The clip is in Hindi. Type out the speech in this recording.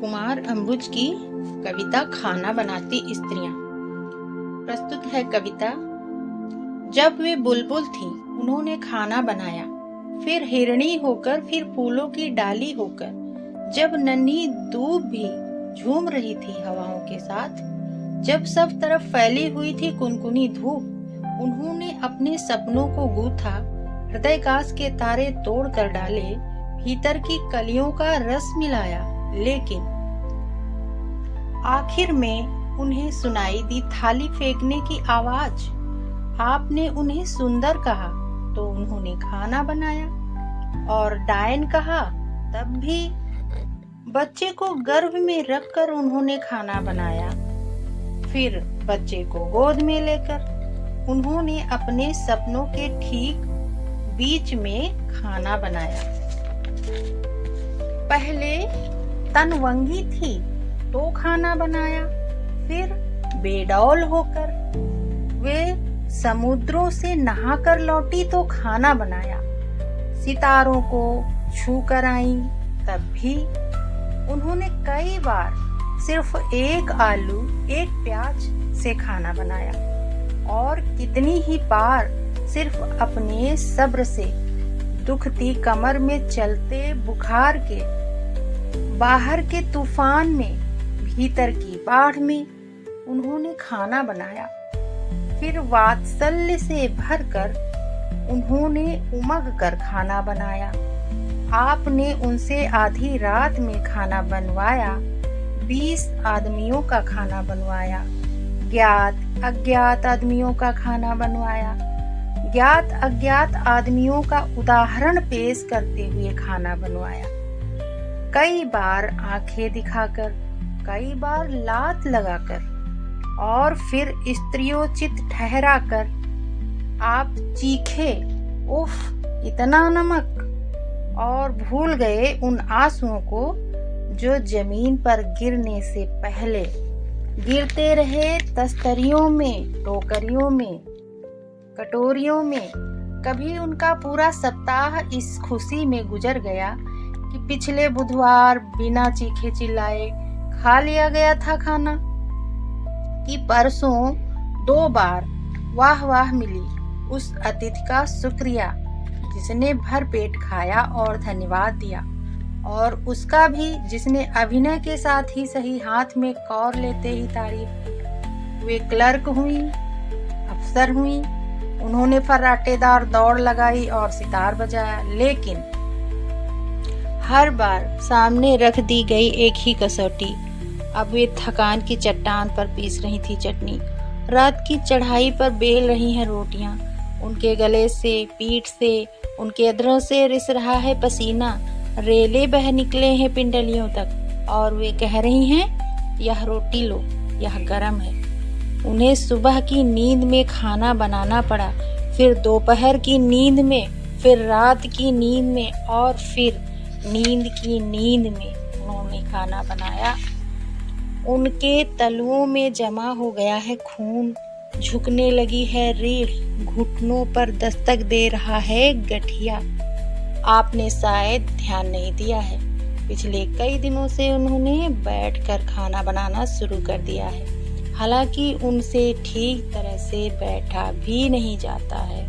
कुमार अंबुज की कविता खाना बनाती स्त्रियां। प्रस्तुत है कविता। जब वे बुलबुल थीं, उन्होंने खाना बनाया, फिर हिरणी होकर, फिर फूलों की डाली होकर। जब नन्ही दूब भी झूम रही थी हवाओं के साथ, जब सब तरफ फैली हुई थी कुनकुनी धूप, उन्होंने अपने सपनों को गूथा, हृदयकाश के तारे तोड़ कर डाले, भीतर की कलियों का रस मिलाया। लेकिन आखिर में उन्हें सुनाई दी थाली फेंकने की आवाज। आपने उन्हें सुंदर कहा तो उन्होंने खाना बनाया, और डायन कहा तब भी। बच्चे को गर्भ में रखकर उन्होंने खाना बनाया, फिर बच्चे को गोद में लेकर उन्होंने अपने सपनों के ठीक बीच में खाना बनाया। पहले तनवंगी थी तो खाना बनाया, फिर बेडौल होकर वे समुद्रों से नहाकर लौटी तो खाना बनाया। सितारों को छू कर आई तब भी उन्होंने कई बार सिर्फ एक आलू एक प्याज से खाना बनाया, और कितनी ही बार सिर्फ अपने सब्र से दुखती कमर में चलते बुखार के, बाहर के तूफान में, भीतर की बाढ़ में उन्होंने खाना बनाया। फिर वात्सल्य से भरकर उन्होंने उमग कर खाना बनाया। आपने उनसे आधी रात में खाना बनवाया, 20 आदमियों का खाना बनवाया, ज्ञात अज्ञात आदमियों का खाना बनवाया, ज्ञात अज्ञात आदमियों का उदाहरण पेश करते हुए खाना बनवाया। कई बार आंखें दिखाकर, कई बार लात लगाकर, और फिर स्त्रियोचित ठहराकर आप चीखे, उफ इतना नमक, और भूल गए उन आंसुओं को जो जमीन पर गिरने से पहले गिरते रहे तस्तरियों में, टोकरियों में, कटोरियों में। कभी उनका पूरा सप्ताह इस खुशी में गुजर गया कि पिछले बुधवार बिना चीखे चिल्लाए खा लिया गया था खाना, कि परसों 2 बार वाह वाह मिली उस अतिथि का शुक्रिया जिसने भर पेट खाया और धन्यवाद दिया, और उसका भी जिसने अभिनय के साथ ही सही हाथ में कौर लेते ही तारीफ की। वे क्लर्क हुई, अफसर हुई, उन्होंने फर्राटेदार दौड़ लगाई और सितार बजाया, लेकिन हर बार सामने रख दी गई एक ही कसौटी। अब वे थकान की चट्टान पर पीस रही थी चटनी, रात की चढ़ाई पर बेल रही हैं रोटियां, उनके गले से, पीठ से, उनके अधरों से रिस रहा है पसीना, रेले बह निकले हैं पिंडलियों तक, और वे कह रही हैं यह रोटी लो, यह गरम है। उन्हें सुबह की नींद में खाना बनाना पड़ा, फिर दोपहर की नींद में, फिर रात की नींद में, और फिर नींद की नींद में उन्होंने खाना बनाया। उनके तलुओं में जमा हो गया है खून, झुकने लगी है रीढ़, घुटनों पर दस्तक दे रहा है गठिया। आपने शायद ध्यान नहीं दिया है, पिछले कई दिनों से उन्होंने बैठकर खाना बनाना शुरू कर दिया है, हालांकि उनसे ठीक तरह से बैठा भी नहीं जाता है।